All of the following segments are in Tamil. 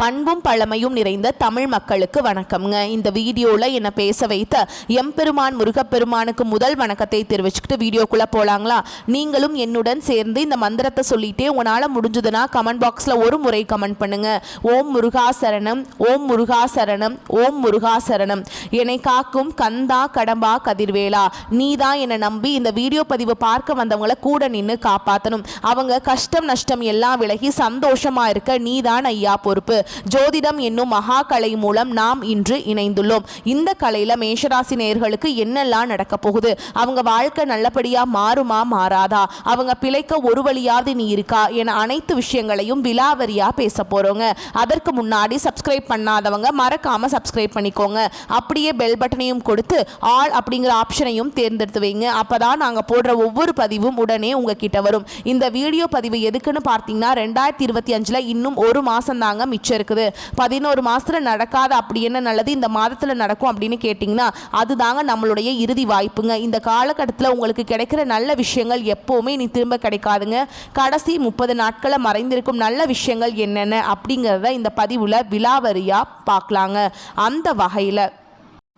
அன்பும் பழமையும் நிறைந்த தமிழ் மக்களுக்கு வணக்கம்ங்க. இந்த வீடியோவில் என்னை பேச வைத்த எம்பெருமான் முருகப்பெருமானுக்கு முதல் வணக்கத்தை தெரிவிச்சுக்கிட்டு வீடியோக்குள்ளே போகலாங்களா? நீங்களும் என்னுடன் சேர்ந்து இந்த மந்திரத்தை சொல்லிட்டே உங்களால் முடிஞ்சதுன்னா கமெண்ட் பாக்ஸில் ஒரு முறை கமெண்ட் பண்ணுங்க. ஓம் முருகா சரணம், ஓம் முருகா சரணம், ஓம் முருகா சரணம். என்னை காக்கும் கந்தா கடம்பா கதிர்வேலா, நீ தான் என்னை நம்பி இந்த வீடியோ பதிவு பார்க்க வந்தவங்களை கூட நின்று காப்பாற்றணும். அவங்க கஷ்டம் நஷ்டம் எல்லாம் விலகி சந்தோஷமா இருக்க நீ தான் ஐயா பொறுப்பு. ஜோதிடம் என்னும் மகா கலை மூலம் நாம் இன்று இணைந்துள்ளோம். இந்த கலையில மேஷராசி நேயர்களுக்கு என்னெல்லாம் நடக்க போகுது, அவங்க வாழ்க்கை நல்லபடியா மாறுமா மாறாதா, அவங்க பிழைக்க ஒரு வழியாவது நீ இருக்கா என அனைத்து விஷயங்களையும் விலாவரியா பேச போறோங்க. அதற்கு முன்னாடி சப்ஸ்கிரைப் பண்ணாதவங்க மறக்காம சப்ஸ்கிரைப் பண்ணிக்கோங்க. அப்படியே பெல் பட்டனையும் கொடுத்து ஆல் அப்படிங்கிற ஆப்ஷனையும் தேர்ந்தெடுத்து வைங்க. அப்பதான் நாங்க போடுற ஒவ்வொரு பதிவும் உடனே உங்ககிட்ட வரும். இந்த வீடியோ பதிவு எதுக்குன்னு பார்த்தீங்கன்னா 2025 இன்னும் ஒரு மாசம் தாங்க மிச்சம் இருக்குது. 11 மாசத்துல நடக்காத அப்படி என்ன நல்லது இந்த மாதத்துல நடக்கும் அப்படின்னு கேட்டிங்கன்னா அதுதாங்க நம்மளுடைய இறுதி வாய்ப்புங்க. இந்த காலகட்டத்தில் உங்களுக்கு கிடைக்கிற நல்ல விஷயங்கள் எப்போவுமே நீ திரும்ப கிடைக்காதுங்க. கடைசி 30 நாட்களை மறைந்திருக்கும் நல்ல விஷயங்கள் என்னென்ன அப்படிங்கிறத இந்த பதிவில் விலாவரியா பார்க்கலாங்க. அந்த வகையில்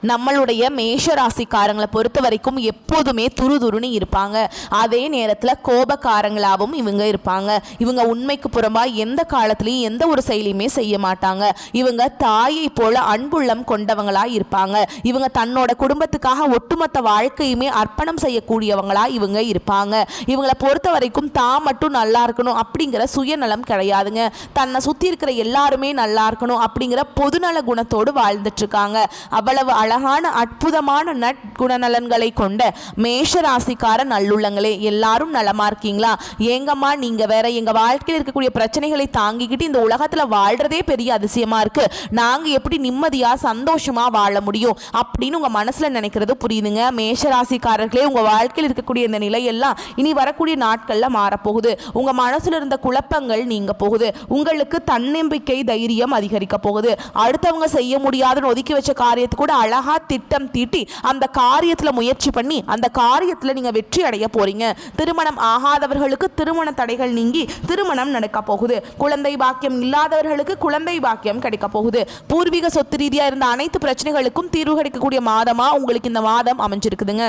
நம்மளுடைய மேஷ ராசிக்காரங்களை பொறுத்த வரைக்கும் எப்போதுமே துருதுருன்னு இருப்பாங்க. அதே நேரத்தில் கோபக்காரங்களாகவும் இவங்க இருப்பாங்க. இவங்க உண்மைக்கு புறம்பா எந்த காலத்துலையும் எந்த ஒரு செயலையுமே செய்ய மாட்டாங்க. இவங்க தாயை போல அன்புள்ளம் கொண்டவங்களா இருப்பாங்க. இவங்க தன்னோட குடும்பத்துக்காக ஒட்டுமொத்த வாழ்க்கையுமே அர்ப்பணம் செய்யக்கூடியவங்களா இவங்க இருப்பாங்க. இவங்களை பொறுத்த வரைக்கும் தான் மட்டும் நல்லா இருக்கணும் அப்படிங்கிற சுயநலம் கிடையாதுங்க. தன்னை சுற்றி இருக்கிற எல்லாருமே நல்லா இருக்கணும் அப்படிங்கிற பொதுநல குணத்தோடு வாழ்ந்துட்டு இருக்காங்க. அவ்வளவு அழகான அற்புதமான நற்குணநலன்களை கொண்ட மேஷராசிக்கார நல்லுள்ளங்களே, எல்லாரும் நலமா இருக்கீங்களா? ஏங்கம்மா நீங்க வேற, எங்க வாழ்க்கையில் இருக்கக்கூடிய பிரச்சனைகளை தாங்கிக்கிட்டு இந்த உலகத்துல வாழ்றதே பெரிய அதிசயமா இருக்கு, நாங்க எப்படி நிம்மதியா சந்தோஷமா வாழ முடியும் அப்படின்னு உங்க மனசுல நினைக்கிறது புரியுதுங்க. மேஷராசிக்காரர்களே, உங்க வாழ்க்கையில் இருக்கக்கூடிய இந்த நிலையெல்லாம் இனி வரக்கூடிய நாட்கள்ல மாறப்போகுது. உங்க மனசுல இருந்த குழப்பங்கள் நீங்க போகுது. உங்களுக்கு தன்னம்பிக்கை தைரியம் அதிகரிக்க போகுது. அடுத்தவங்க செய்ய முடியாதுன்னு ஒதுக்கி வச்ச காரியத்தை கூட அழகா திட்டம் தீட்டி அந்த காரியத்துல முயற்சி பண்ணி அந்த காரியத்துல நீங்க வெற்றி அடைய போறீங்க. திருமணம் ஆகாதவர்களுக்கு திருமண தடைகள் நீங்கி திருமணம் நடக்க போகுது. குழந்தை பாக்கியம் இல்லாதவர்களுக்கு குழந்தை பாக்கியம் கிடைக்க போகுது. பூர்வீக சொத்து ரீதியா இருந்த அனைத்து பிரச்சனைகளுக்கும் தீர்வு கிடைக்கக்கூடிய மாதமா உங்களுக்கு இந்த மாதம் அமைஞ்சிருக்குதுங்க.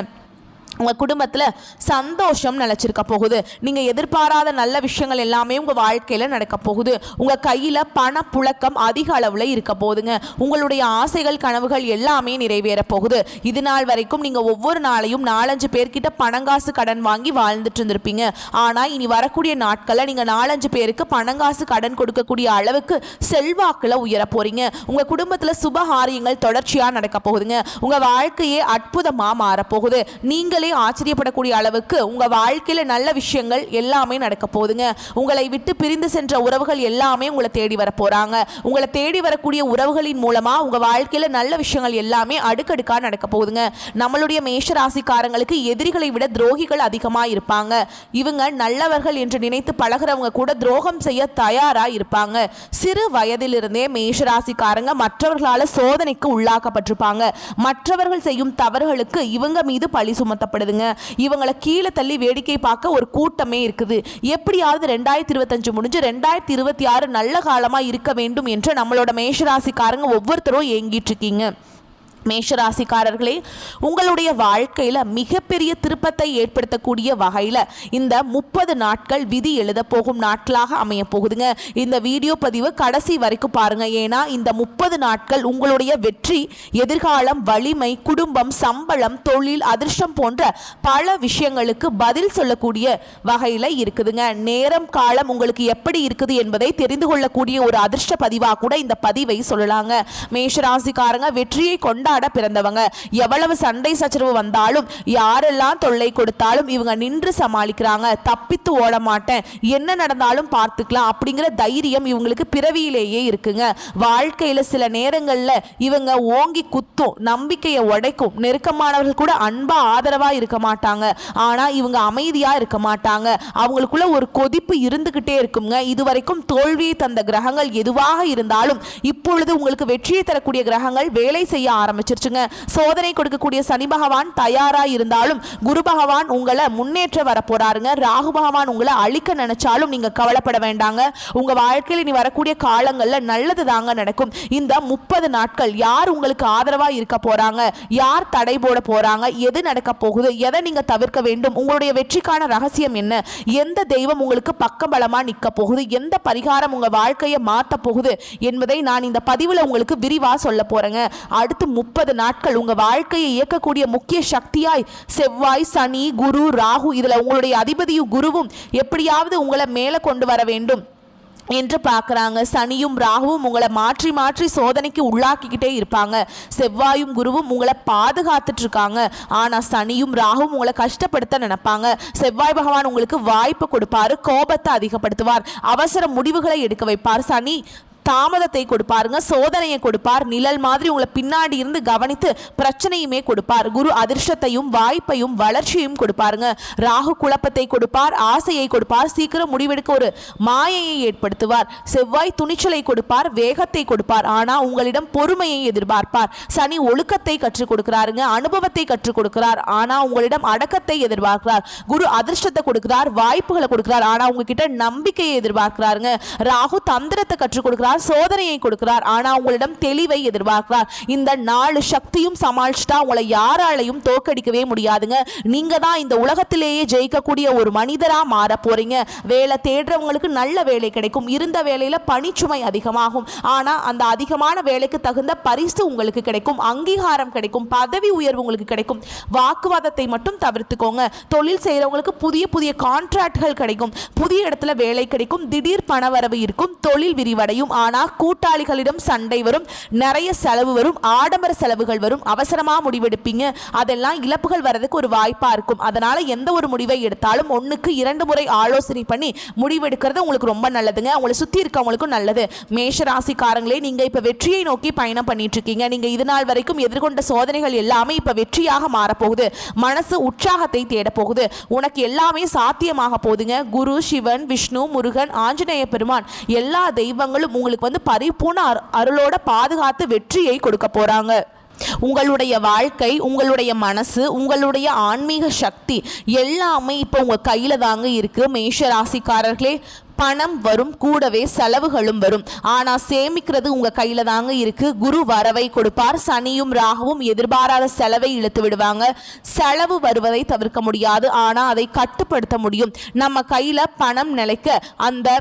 உங்கள் குடும்பத்தில் சந்தோஷம் நிலச்சிருக்க போகுது. நீங்கள் எதிர்பாராத நல்ல விஷயங்கள் எல்லாமே உங்கள் வாழ்க்கையில் நடக்க போகுது. உங்கள் கையில் பணப்புழக்கம் அதிக அளவில் இருக்க போகுதுங்க. உங்களுடைய ஆசைகள் கனவுகள் எல்லாமே நிறைவேற போகுது. இது நாள் வரைக்கும் நீங்கள் ஒவ்வொரு நாளையும் 4-5 பேர்கிட்ட பணங்காசு கடன் வாங்கி வாழ்ந்துட்டு இருந்திருப்பீங்க. ஆனால் இனி வரக்கூடிய நாட்களில் நீங்கள் 4-5 பேருக்கு பணங்காசு கடன் கொடுக்கக்கூடிய அளவுக்கு செல்வாக்கில் உயர போகிறீங்க. உங்கள் குடும்பத்தில் சுபகாரியங்கள் தொடர்ச்சியாக நடக்க போகுதுங்க. உங்கள் வாழ்க்கையே அற்புதமாக மாறப்போகுது. நீங்கள் ஆச்சரியப்படக்கூடிய அளவுக்கு உங்க வாழ்க்கையில நல்ல விஷயங்கள் எல்லாமே நடக்க போகுதுங்க. உங்களை விட்டு பிரிந்து சென்ற உறவுகள் எல்லாமே உங்களை தேடி வர போறாங்க. உங்களை தேடி வரக்கூடிய உறவுகளின் மூலமா உங்க வாழ்க்கையில நல்ல விஷயங்கள் எல்லாமே அடுக்கடுக்கா நடக்க போகுதுங்க. நம்மளுடைய மேஷ ராசிக்காரங்களுக்கு எதிரிகளை விட துரோகிகள் அதிகமா இருப்பாங்க. இவங்க நல்லவர்கள் என்று நினைத்து பழகிறவங்க கூட துரோகம் செய்ய தயாரா இருப்பாங்க. சிறு வயதிலிருந்தே மேஷ ராசிக்காரங்க மற்றவர்களால சோதனைக்கு உள்ளாக்கப்பட்டிருப்பாங்க. மற்றவர்கள் செய்யும் தவறுகளுக்கு இவங்க மீது பழி சுமத்த இவங்களை கீழே தள்ளி வேடிக்கை பார்க்க ஒரு கூட்டமே இருக்குது. எப்படியாவது 2025 முடிஞ்சு 2026 நல்ல காலமா இருக்க வேண்டும் என்று நம்மளோட மேஷராசிக்காரங்க ஒவ்வொருத்தரும் ஏங்கிட்டு இருக்கீங்க. மேஷராசிக்காரர்களே, உங்களுடைய வாழ்க்கையில் மிகப்பெரிய திருப்பத்தை ஏற்படுத்தக்கூடிய வகையில் இந்த 30 நாட்கள் விதி எழுத போகும் நாட்களாக அமைய போகுதுங்க. இந்த வீடியோ பதிவு கடைசி வரைக்கும் பாருங்க. ஏன்னா இந்த 30 நாட்கள் உங்களுடைய வெற்றி, எதிர்காலம், வலிமை, குடும்பம், சம்பளம், தொழில், அதிர்ஷ்டம் போன்ற பல விஷயங்களுக்கு பதில் சொல்லக்கூடிய வகையில் இருக்குதுங்க. நேரம் காலம் உங்களுக்கு எப்படி இருக்குது என்பதை தெரிந்து கொள்ளக்கூடிய ஒரு அதிர்ஷ்ட பதிவாக கூட இந்த பதிவை சொல்லலாங்க. மேஷராசிக்காரங்க வெற்றியை கொண்ட பிறந்தவங்க. எவ்வளவு சண்டை சச்சரவு வந்தாலும் யாரெல்லாம் தொல்லை கொடுத்தாலும் இவங்க நின்று சமாளிக்கிறாங்க. தப்பித்து ஓட மாட்டேன், என்ன நடந்தாலும் பார்த்துக்கலாம் அப்படிங்கிற தைரியம் இவங்களுக்கு பிறவியிலேயே இருக்குங்க. வாழ்க்கையில சில நேரங்கள்ல இவங்க ஓங்கி குத்தும், நம்பிக்கையை உடைக்கும். நெருக்கமானவர்கள் கூட அன்பா ஆதரவா இருக்க மாட்டாங்க. ஆனா இவங்க அமைதியா இருக்க மாட்டாங்க. அவங்களுக்குள்ள ஒரு கொதிப்பு இருந்துகிட்டே இருக்குங்க. இதுவரைக்கும் தோல்வியை தந்த கிரகங்கள் எதுவாக இருந்தாலும் இப்பொழுது உங்களுக்கு வெற்றியை தரக்கூடிய கிரகங்கள் வேலை செய்ய ஆரம்பிச்சு ஆரம்பிச்சிருச்சுங்க. சோதனை கொடுக்கக்கூடிய சனி பகவான் தயாரா இருந்தாலும் குரு பகவான் உங்களை முன்னேற்ற வர போறாருங்க. ராகு பகவான் உங்களை அழிக்க நினைச்சாலும் நீங்க கவலைப்பட வேண்டாங்க. உங்க வாழ்க்கையில் இனி வரக்கூடிய காலங்கள்ல நல்லது தாங்க நடக்கும். இந்த 30 நாட்கள் யார் உங்களுக்கு ஆதரவா இருக்க போறாங்க, யார் தடை போட போறாங்க, எது நடக்க போகுது, எதை நீங்க தவிர்க்க வேண்டும், உங்களுடைய வெற்றிக்கான ரகசியம் என்ன, எந்த தெய்வம் உங்களுக்கு பக்கபலமா நிற்க போகுது, எந்த பரிகாரம் உங்க வாழ்க்கையை மாற்ற போகுது என்பதை நான் இந்த பதிவில் உங்களுக்கு விரிவா சொல்ல போறேங்க. அடுத்து 30 நாட்கள் உங்க வாழ்க்கையை இயக்கக்கூடிய முக்கிய சக்தியாய் செவ்வாய், சனி, குரு, ராகு, இதுல உங்களுடைய அதிபதியும் குருவும் எப்படியாவது உங்களை மேலே கொண்டு வர வேண்டும் என்று பார்க்குறாங்க. சனியும் ராகுவும் உங்களை மாற்றி மாற்றி சோதனைக்கு உள்ளாக்கிக்கிட்டே இருப்பாங்க. செவ்வாயும் குருவும் உங்களை பாதுகாத்துட்டு இருக்காங்க. ஆனால் சனியும் ராகுவும் உங்களை கஷ்டப்படுத்த நினைப்பாங்க. செவ்வாய் பகவான் உங்களுக்கு வாய்ப்பு கொடுப்பாரு, கோபத்தை அதிகப்படுத்துவார், அவசர முடிவுகளை எடுக்க வைப்பார். சனி தாமதத்தை கொடுப்பாருங்க, சோதனையை கொடுப்பார், நிழல் மாதிரி உங்களை பின்னாடி இருந்து கவனித்து பிரச்சனையுமே கொடுப்பார். குரு அதிர்ஷ்டத்தையும் வாய்ப்பையும் வளர்ச்சியையும் கொடுப்பாருங்க. ராகு குழப்பத்தை கொடுப்பார், ஆசையை கொடுப்பார், சீக்கிரம் முடிவெடுக்க ஒரு மாயையை ஏற்படுத்துவார். செவ்வாய் துணிச்சலை கொடுப்பார், வேகத்தை கொடுப்பார், ஆனால் உங்களிடம் பொறுமையை எதிர்பார்ப்பார். சனி ஒழுக்கத்தை கற்றுக் கொடுக்கிறாருங்க, அனுபவத்தை கற்றுக் கொடுக்கிறார், ஆனால் உங்களிடம் அடக்கத்தை எதிர்பார்க்கிறார். குரு அதிர்ஷ்டத்தை கொடுக்கிறார், வாய்ப்புகளை கொடுக்கிறார், ஆனால் உங்ககிட்ட நம்பிக்கையை எதிர்பார்க்கிறாருங்க. ராகு தந்திரத்தை கற்றுக் கொடுக்கிறார், சோதனையை கொடுக்கிறார், ஆனா உங்களிடம் தெளிவை எதிர்பார்க்கிறார். இந்த 4 சக்தியும் சமாளிச்சுட்டா உங்களை யாராலையும் தோக்கடிக்கவே முடியாதுங்க. நீங்க தான் இந்த உலகத்திலேயே ஜெயிக்கக்கூடிய ஒரு மனிதரா மாற போறீங்க. வேலை தேடுறவங்களுக்கு நல்ல வேலை கிடைக்கும். இருந்த வேலையில பணிச்சுமை அதிகமாகும், ஆனா அந்த அதிகமான வேலைக்கு தகுந்த பரிசு உங்களுக்கு கிடைக்கும், அங்கீகாரம் கிடைக்கும், பதவி உயர்வு உங்களுக்கு கிடைக்கும். வாக்குவாதத்தை மட்டும் தவிர்த்துக்கோங்க. தொழில் செய்யறவங்களுக்கு புதிய புதிய கான்ட்ராக்ட்கள் கிடைக்கும், புதிய இடத்துல வேலை கிடைக்கும், திடீர் பணவரவு இருக்கும், தொழில் விரிவடையும். ஆனால் கூட்டாளிகளிடம் சண்டை வரும், நிறைய செலவு வரும், ஆடம்பர செலவுகள் வரும், அவசரமாக முடிவெடுப்பீங்க. அதெல்லாம் இழப்புகள் வர்றதுக்கு ஒரு வாய்ப்பாக இருக்கும். அதனால் எந்த ஒரு முடிவை எடுத்தாலும் 1க்கு 2 முறை ஆலோசனை பண்ணி முடிவெடுக்கிறது உங்களுக்கு ரொம்ப நல்லதுங்க. உங்களை சுற்றி இருக்கவங்களுக்கும் நல்லது. மேஷ ராசிக்காரங்களே, நீங்கள் இப்போ வெற்றியை நோக்கி பயணம் பண்ணிட்டு இருக்கீங்க. நீங்கள் இது நாள் வரைக்கும் எதிர்கொண்ட சோதனைகள் எல்லாமே இப்போ வெற்றியாக மாறப்போகுது. மனசு உற்சாகத்தை தேட போகுது. உனக்கு எல்லாமே சாத்தியமாக போகுதுங்க. குரு, சிவன், விஷ்ணு, முருகன், ஆஞ்சநேய பெருமான் எல்லா தெய்வங்களும் உங்களுக்கு பரிபூர்ண அருளோட பாதுகாத்து வெற்றியை கொடுக்க போறாங்க. உங்களுடைய வாழ்க்கை, உங்களுடைய மனசு, உங்களுடைய ஆன்மீக சக்தி எல்லாமே இப்போ உங்க கையில தாங்க இருக்கு. மேஷ ராசிக்காரர்களே, பணம் வரும், கூடவே செலவுகளும் வரும், ஆனா சேமிக்கிறது உங்க கையில தாங்க இருக்கு. குரு வரவை கொடுப்பார், சனியும் ராகுவும் எதிர்பாராத செலவை இழுத்து விடுவாங்க. செலவு வருவதை தவிர்க்க முடியாது, ஆனா அதை கட்டுப்படுத்த முடியும். நம்ம கையில பணம் நிலைக்க அந்த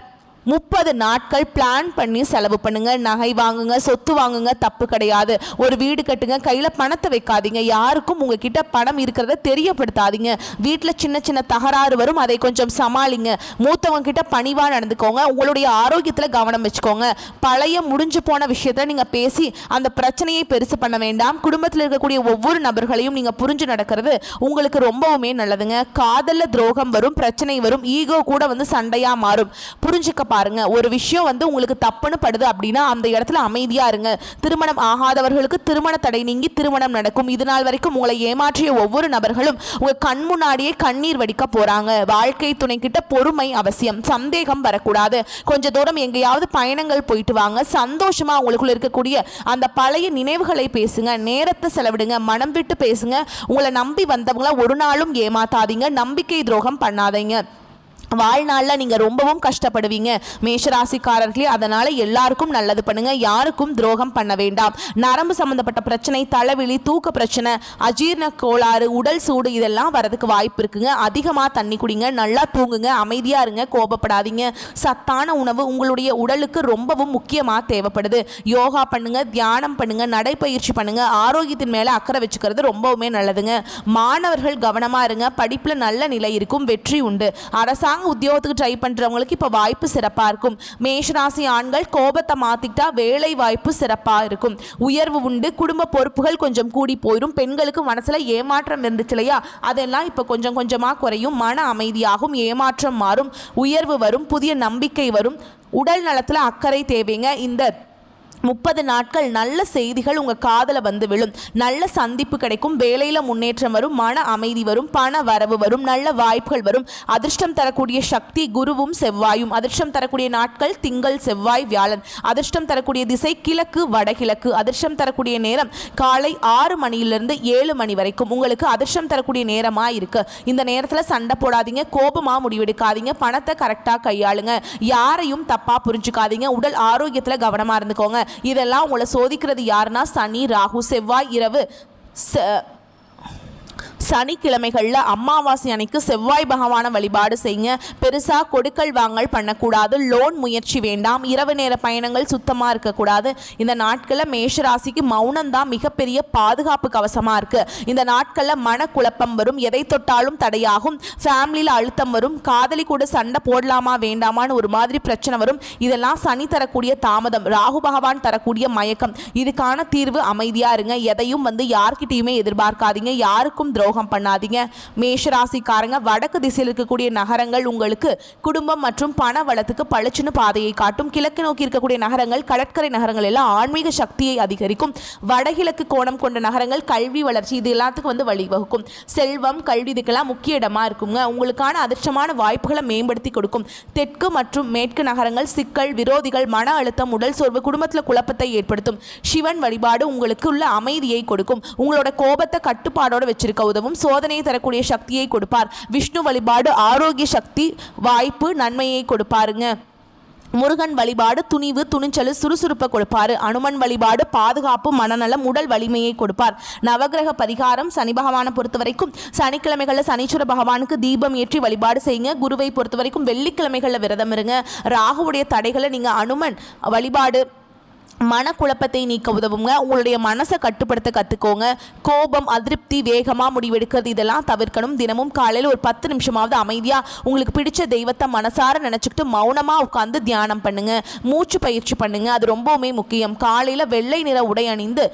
30 நாட்கள் பிளான் பண்ணி செலவு பண்ணுங்க. நகை வாங்குங்க, சொத்து வாங்குங்க, தப்பு கிடையாது. ஒரு வீடு கட்டுங்க, கையில் பணத்தை வைக்காதீங்க. யாருக்கும் உங்ககிட்ட பணம் இருக்கிறத தெரியப்படுத்தாதீங்க. வீட்டில் சின்ன சின்ன தகராறு வரும், அதை கொஞ்சம் சமாளிங்க. மூத்தவங்க கிட்ட பணிவாக நடந்துக்கோங்க. உங்களுடைய ஆரோக்கியத்தில் கவனம் வச்சுக்கோங்க. பழைய முடிஞ்சு போன விஷயத்த நீங்கள் பேசி அந்த பிரச்சனையை பெருசு பண்ண வேண்டாம். குடும்பத்தில் இருக்கக்கூடிய ஒவ்வொரு நபர்களையும் நீங்கள் புரிஞ்சு நடக்கிறது உங்களுக்கு ரொம்பவுமே நல்லதுங்க. காதலில் துரோகம் வரும், பிரச்சனை வரும், ஈகோ கூட சண்டையாக மாறும். புரிஞ்சுக்க பாருங்க. ஒரு விஷயம் உங்களுக்கு தப்புன்னு படுது அப்படின்னா அந்த இடத்துல அமைதியா இருங்க. திருமணம் ஆகாதவர்களுக்கு திருமண தடை நீங்கி திருமணம் நடக்கும். இது நாள் வரைக்கும் உங்களை ஏமாற்றிய ஒவ்வொரு நபர்களும் உங்க கண் முன்னாடியே கண்ணீர் வடிக்க போறாங்க. வாழ்க்கை துணை கிட்ட பொறுமை அவசியம், சந்தேகம் வரக்கூடாது. கொஞ்ச தூரம் எங்கேயாவது பயணங்கள் போயிட்டு வாங்க. சந்தோஷமா உங்களுக்குள்ள இருக்கக்கூடிய அந்த பழைய நினைவுகளை பேசுங்க. நேரத்தை செலவிடுங்க, மனம் விட்டு பேசுங்க. உங்களை நம்பி வந்தவங்கள ஒரு நாளும் ஏமாத்தாதீங்க. நம்பிக்கை துரோகம் பண்ணாதீங்க. வாழ்நாளில் நீங்கள் ரொம்பவும் கஷ்டப்படுவீங்க மேஷராசிக்காரர்களே. அதனால் எல்லாருக்கும் நல்லது பண்ணுங்க, யாருக்கும் துரோகம் பண்ண வேண்டாம். நரம்பு சம்மந்தப்பட்ட பிரச்சனை, தலைவலி, தூக்க பிரச்சனை, அஜீரண கோளாறு, உடல் சூடு இதெல்லாம் வரதுக்கு வாய்ப்பு இருக்குங்க. அதிகமாக தண்ணி குடிங்க, நல்லா தூங்குங்க, அமைதியாக இருங்க, கோபப்படாதீங்க. சத்தான உணவு உங்களுடைய உடலுக்கு ரொம்பவும் முக்கியமாக தேவைப்படுது. யோகா பண்ணுங்க, தியானம் பண்ணுங்க, நடைப்பயிற்சி பண்ணுங்க. ஆரோக்கியத்தின் மேலே அக்கறை வச்சுக்கிறது ரொம்பவுமே நல்லதுங்க. மாணவர்கள் கவனமாக இருங்க, படிப்பில் நல்ல நிலை இருக்கும், வெற்றி உண்டு. அரசாங்க உத்தியோகத்துக்கு ட்ரை பண்றவங்களுக்கு இப்ப வாய்ப்பு சிறப்பா இருக்கும். மேஷராசி ஆண்கள் கோபத்தை மாத்திட்டா வேலை வாய்ப்பு சிறப்பா இருக்கும். உயர்வு உண்டு, குடும்ப பொறுப்புகள் கொஞ்சம் கூடி போயிடும். பெண்களுக்கு மனசுல ஏமாற்றம் இருந்துச்சு இல்லையா, அதெல்லாம் இப்ப கொஞ்சம் கொஞ்சமா குறையும். மன அமைதியாகும், ஏமாற்றம் மாறும், உயர்வு வரும், புதிய நம்பிக்கை வரும். உடல் நலத்துல அக்கறை தேவைங்க. இந்த 30 நாட்கள் நல்ல செய்திகள் உங்கள் காதில் வந்து விழும். நல்ல சந்திப்பு கிடைக்கும். வேலையில் முன்னேற்றம் வரும். மன அமைதி வரும். பண வரவு வரும். நல்ல வாய்ப்புகள் வரும். அதிர்ஷ்டம் தரக்கூடிய சக்தி குருவும் செவ்வாயும். அதிர்ஷ்டம் தரக்கூடிய நாட்கள் திங்கள் செவ்வாய் வியாழன். அதிர்ஷ்டம் தரக்கூடிய திசை கிழக்கு வடகிழக்கு. அதிர்ஷ்டம் தரக்கூடிய நேரம் காலை 6 மணியிலிருந்து 7 மணி வரைக்கும் உங்களுக்கு அதிர்ஷ்டம் தரக்கூடிய நேரமாக இருக்கு. இந்த நேரத்தில் சண்டை போடாதீங்க, கோபமாக முடிவெடுக்காதீங்க, பணத்தை கரெக்டாக கையாளுங்க, யாரையும் தப்பாக புரிஞ்சுக்காதீங்க, உடல் ஆரோக்கியத்தில் கவனமாக இருந்துக்கோங்க. இதெல்லாம் உங்களை சோதிக்கிறது யாருன்னா சனி ராகு. செவ்வாய் இரவு சனிக்கிழமைகளில் அமாவாசை அன்னைக்கு செவ்வாய் பகவானை வழிபாடு செய்யுங்க. பெருசாக கொடுக்கல் வாங்கல் பண்ணக்கூடாது. லோன் முயற்சி வேண்டாம். இரவு நேர பயணங்கள் சுத்தமாக இருக்கக்கூடாது. இந்த நாட்களில் மேஷராசிக்கு மௌனம் தான் மிகப்பெரிய பாதுகாப்பு கவசமாக இருக்குது. இந்த நாட்களில் மனக்குழப்பம் வரும். எதை தொட்டாலும் தடையாகும். ஃபேமிலியில் அழுத்தம் வரும். காதலி கூட சண்டை போடலாமா வேண்டாமான்னு ஒரு மாதிரி பிரச்சனை வரும். இதெல்லாம் சனி தரக்கூடிய தாமதம். ராகு பகவான் தரக்கூடிய மயக்கம். இதுக்கான தீர்வு அமைதியாக இருங்க. எதையும் யார்கிட்டையுமே எதிர்பார்க்காதீங்க. யாருக்கும் துரோகம் பண்ணாதீங்க. மேஷராசிக்காரங்க, வடக்கு திசையில் இருக்கக்கூடிய நகரங்கள் உங்களுக்கு குடும்பம் மற்றும் பண வளத்துக்கு பளிச்சுன்னு பாதையை காட்டும். கிழக்கு நோக்கி இருக்கக்கூடிய நகரங்கள், கடற்கரை நகரங்கள் எல்லாம் ஆன்மீக சக்தியை அதிகரிக்கும். வடகிழக்கு கோணம் கொண்ட நகரங்கள் கல்வி வளர்ச்சி இது எல்லாத்துக்கும் வழிவகுக்கும். செல்வம் கல்வி இதுக்கெல்லாம் முக்கிய இடமா இருக்குங்க. உங்களுக்கான அதிர்ஷ்டமான வாய்ப்புகளை மேம்படுத்தி கொடுக்கும். தெற்கு மற்றும் மேற்கு நகரங்கள் சிக்கல், விரோதிகள், மன அழுத்தம், உடல் சோர்வு, குடும்பத்தில் குழப்பத்தை ஏற்படுத்தும். சிவன் வழிபாடு உங்களுக்கு உள்ள அமைதியை கொடுக்கும். உங்களோட கோபத்தை கட்டுப்பாடோடு வச்சிருக்க உதவும். சோதனையை தரக்கூடிய சக்தியை கொடுப்பார். விஷ்ணு வழிபாடு ஆரோக்கிய சக்தி, வாய்ப்பு, நன்மையை கொடுப்பாருங்க. முருகன் வழிபாடு துணிவு, துணிச்சல், சுறுசுறுப்பை கொடுப்பாரு. அனுமன் வழிபாடு பாதுகாப்பு, மனநலம், உடல் வலிமையை கொடுப்பார். நவகிரக பரிகாரம் சனி பகவானை பொறுத்த வரைக்கும் சனிக்கிழமைகளில் சனீஸ்வர பகவானுக்கு தீபம் ஏற்றி வழிபாடு செய்யுங்க. குருவை பொறுத்த வரைக்கும் வெள்ளிக்கிழமைகளில் விரதம் இருங்க. ராகுவுடைய தடைகளை நீங்கள் அனுமன் வழிபாடு மனக்குழப்பத்தை நீக்க உதவுங்க. உங்களுடைய மனசை கட்டுப்படுத்த கற்றுக்கோங்க. கோபம், அதிருப்தி, வேகமாக முடிவெடுக்கிறது இதெல்லாம் தவிர்க்கணும். தினமும் காலையில் ஒரு 10 நிமிஷமாவது அமைதியாக உங்களுக்கு பிடிச்ச தெய்வத்தை மனசார நினச்சிக்கிட்டு மௌனமாக உட்காந்து தியானம் பண்ணுங்கள். மூச்சு பயிற்சி பண்ணுங்கள். அது ரொம்பவுமே முக்கியம். காலையில் வெள்ளை நிற உடை அணிந்து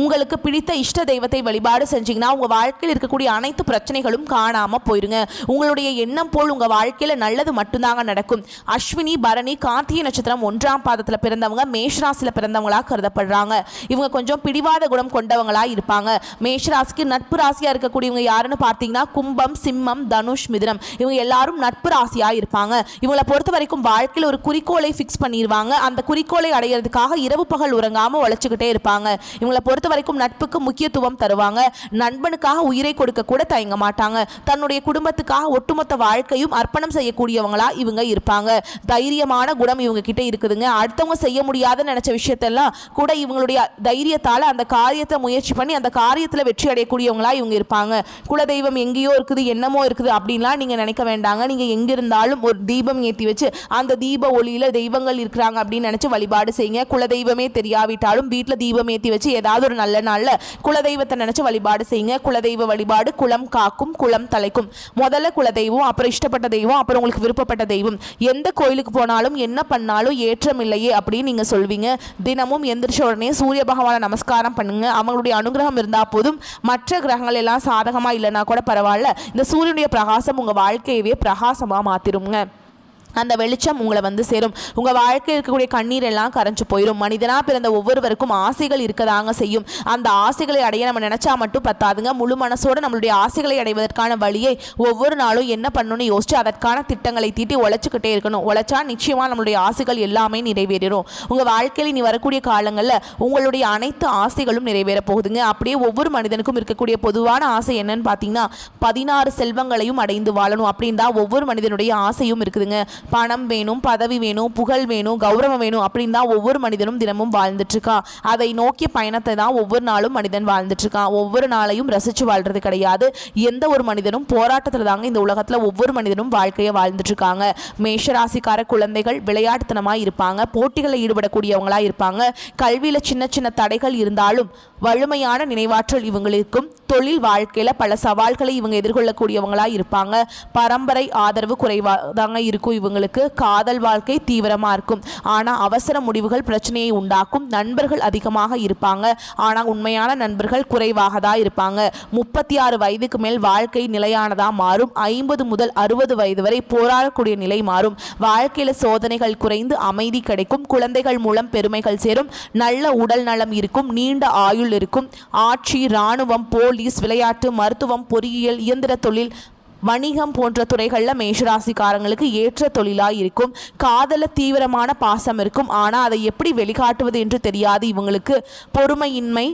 உங்களுக்கு பிடித்த இஷ்ட தெய்வத்தை வழிபாடு செஞ்சீங்கன்னா உங்கள் வாழ்க்கையில் இருக்கக்கூடிய அனைத்து பிரச்சனைகளும் காணாமல் போயிருங்க. உங்களுடைய எண்ணம் போல் உங்கள் வாழ்க்கையில் நல்லது மட்டும்தாங்க நடக்கும். அஸ்வினி, பரணி, கார்த்திகை நட்சத்திரம் 1ஆம் பாதத்தில் பிறந்தவங்க மேஷராசியில் பிறந்தவங்களாக கருதப்படுறாங்க. இவங்க கொஞ்சம் பிடிவாத குணம் கொண்டவங்களாக இருப்பாங்க. மேஷராசிக்கு நட்பு ராசியாக இருக்கக்கூடியவங்க யாருன்னு பார்த்தீங்கன்னா கும்பம், சிம்மம், தனுஷ், மிதுனம். இவங்க எல்லாரும் நட்பு ராசியாக இருப்பாங்க. இவங்களை பொறுத்த வரைக்கும் வாழ்க்கையில் ஒரு குறிக்கோளை ஃபிக்ஸ் பண்ணிடுவாங்க. அந்த குறிக்கோளை அடையிறதுக்காக இரவு பகல் உறங்காமல் உழைச்சிக்கிட்டே இருப்பாங்க. இவங்களை பொறுத்த வரைக்கும் நட்புக்கு முக்கியத்துவம் தருவாங்க. நண்பனுக்காக உயிரை கொடுக்க கூட தயங்க மாட்டாங்க. தன்னுடைய குடும்பத்துக்காக ஒட்டுமொத்த வாழ்க்கையும் அர்ப்பணம் செய்யக்கூடியவங்களா இவங்க இருப்பாங்க. தைரியமான குணம் இவங்க கிட்ட இருக்குதுங்க. அடுத்தவங்க செய்ய முடியாத நினைச்ச விஷயத்தெல்லாம் கூட இவங்களுடைய தைரியத்தால் அந்த காரியத்தை முயற்சி பண்ணி அந்த காரியத்தில் வெற்றி அடையக்கூடியவங்களா இவங்க இருப்பாங்க. குலதெய்வம் எங்கேயோ இருக்குது, என்னமோ இருக்குது அப்படின்லாம் நீங்க நினைக்க வேண்டாங்க. நீங்க எங்கிருந்தாலும் ஒரு தீபம் ஏற்றி வச்சு அந்த தீப ஒளியில தெய்வங்கள் இருக்கிறாங்க அப்படின்னு நினைச்சு வழிபாடு செய்யுங்க. குலதெய்வமே தெரியாவிட்டாலும் வீட்டில் தீபம் ஏற்றி வச்சு ஏதாவது ஒரு நல்ல நாள்ல குலதெய்வத்தை நினைச்சு வழிபாடு செய்யுங்க. குலதெய்வ வழிபாடு குலம் காக்கும், குலம் தலைக்கும். முதல்ல குலதெய்வம், அப்புறம் இஷ்டப்பட்ட தெய்வம், அப்புறம் உங்களுக்கு விருப்பப்பட்ட தெய்வம். எந்த கோயிலுக்கு போனாலும் என்ன பண்ணாலும் ஏற்றம் இல்லையே அப்படின்னு நீங்க சொல்வீங்க. தினமும் எந்திரிச்ச உடனே சூரிய பகவானை நமஸ்காரம் பண்ணுங்க. அவங்களுடைய அனுகிரகம் இருந்தா போதும். மற்ற கிரகங்கள் எல்லாம் சாதகமா இல்லைன்னா கூட பரவாயில்ல. இந்த சூரியனுடைய பிரகாசம் உங்க வாழ்க்கையவே பிரகாசமா மாத்திருங்க. அந்த வெளிச்சம் உங்களை சேரும். உங்கள் வாழ்க்கையில் இருக்கக்கூடிய கண்ணீர் எல்லாம் கரைஞ்சு போயிடும். மனிதனாக பிறந்த ஒவ்வொருவருக்கும் ஆசைகள் இருக்கதாங்க செய்யும். அந்த ஆசைகளை அடைய நம்ம நினச்சா மட்டும் பத்தாதுங்க. முழு மனசோடு நம்மளுடைய ஆசைகளை அடைவதற்கான வழியை ஒவ்வொரு நாளும் என்ன பண்ணணும்னு யோசிச்சு அதற்கான திட்டங்களை தீட்டி உழைச்சிக்கிட்டே இருக்கணும். உழைச்சா நிச்சயமாக நம்மளுடைய ஆசைகள் எல்லாமே நிறைவேறிடும். உங்கள் வாழ்க்கையில் நீ வரக்கூடிய காலங்களில் உங்களுடைய அனைத்து ஆசைகளும் நிறைவேற போகுதுங்க. அப்படியே ஒவ்வொரு மனிதனுக்கும் இருக்கக்கூடிய பொதுவான ஆசை என்னன்னு பார்த்தீங்கன்னா 16 செல்வங்களையும் அடைந்து வாழணும் அப்படின்னு தான் ஒவ்வொரு மனிதனுடைய ஆசையும் இருக்குதுங்க. பணம் வேணும், பதவி வேணும், புகழ் வேணும், கௌரவம் வேணும் அப்படின்னு தான் ஒவ்வொரு மனிதனும் தினமும் வாழ்ந்துட்டு இருக்கான். அதை நோக்கிய பயணத்தை தான் ஒவ்வொரு நாளும் மனிதன் வாழ்ந்துட்டு இருக்கான். ஒவ்வொரு நாளையும் ரசிச்சு வாழ்றது கிடையாது. எந்த ஒரு மனிதனும் போராட்டத்தில் தாங்க இந்த உலகத்தில் ஒவ்வொரு மனிதனும் வாழ்க்கையை வாழ்ந்துட்டு இருக்காங்க. மேஷராசிக்கார குழந்தைகள் விளையாட்டுத்தனமாக இருப்பாங்க. போட்டிகளில் ஈடுபடக்கூடியவங்களா இருப்பாங்க. கல்வியில் சின்ன சின்ன தடைகள் இருந்தாலும் வலிமையான நினைவாற்றல் இவங்களுக்கும், தொழில் வாழ்க்கையில் பல சவால்களை இவங்க எதிர்கொள்ளக்கூடியவங்களாக இருப்பாங்க. பரம்பரை ஆதரவு குறைவாக தாங்க இருக்கும் இவங்களுக்கு. காதல் வாழ்க்கை தீவிரமாக இருக்கும், ஆனால் அவசர முடிவுகள் பிரச்சனையை உண்டாக்கும். நண்பர்கள் அதிகமாக இருப்பாங்க, ஆனால் உண்மையான நண்பர்கள் குறைவாக தான் இருப்பாங்க. 36 வயதுக்கு மேல் வாழ்க்கை நிலையானதாக மாறும். 50 முதல் 60 வயது வரை போராடக்கூடிய நிலை மாறும். வாழ்க்கையில் சோதனைகள் குறைந்து அமைதி கிடைக்கும். குழந்தைகள் மூலம் பெருமைகள் சேரும். நல்ல உடல் நலம் இருக்கும். நீண்ட ஆயுள் இருக்கும். ஆட்சி, இராணுவம், போலீஸ், விளையாட்டு, மருத்துவம், பொறியியல், இயந்திர தொழில், வணிகம் போன்ற துறைகளில் மேஷராசிக்காரங்களுக்கு ஏற்ற தொழிலாக இருக்கும். காதல தீவிரமான பாசம் இருக்கும், ஆனால் அதை எப்படி வெளிக்காட்டுவது என்று தெரியாது இவங்களுக்கு. பொறுமையின்மை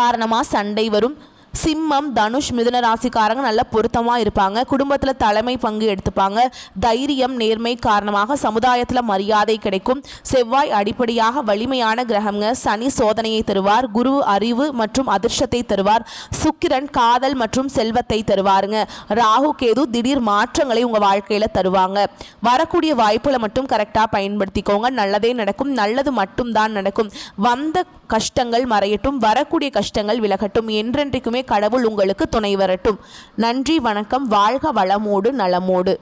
காரணமாக சண்டை வரும். சிம்மம், தனுஷ், மிதுன ராசிக்காரங்க நல்ல பொருத்தமாக இருப்பாங்க. குடும்பத்தில் தலைமை பங்கு எடுத்துப்பாங்க. தைரியம், நேர்மை காரணமாக சமுதாயத்தில் மரியாதை கிடைக்கும். செவ்வாய் அடிப்படையாக வலிமையான கிரகங்க. சனி சோதனையை தருவார். குரு அறிவு மற்றும் அதிர்ஷ்டத்தை தருவார். சுக்கிரன் காதல் மற்றும் செல்வத்தை தருவாருங்க. ராகு, கேது திடீர் மாற்றங்களை உங்கள் வாழ்க்கையில் தருவாங்க. வரக்கூடிய வாய்ப்புகளை மட்டும் கரெக்டாக பயன்படுத்திக்கோங்க. நல்லதே நடக்கும். நல்லது மட்டும்தான் நடக்கும். வந்த கஷ்டங்கள் மறையட்டும். வரக்கூடிய கஷ்டங்கள் விலகட்டும். என்றென்றைக்குமே கடவுள் உங்களுக்கு துணை வரட்டும். நன்றி, வணக்கம். வாழ்க வளமோடு நலமோடு.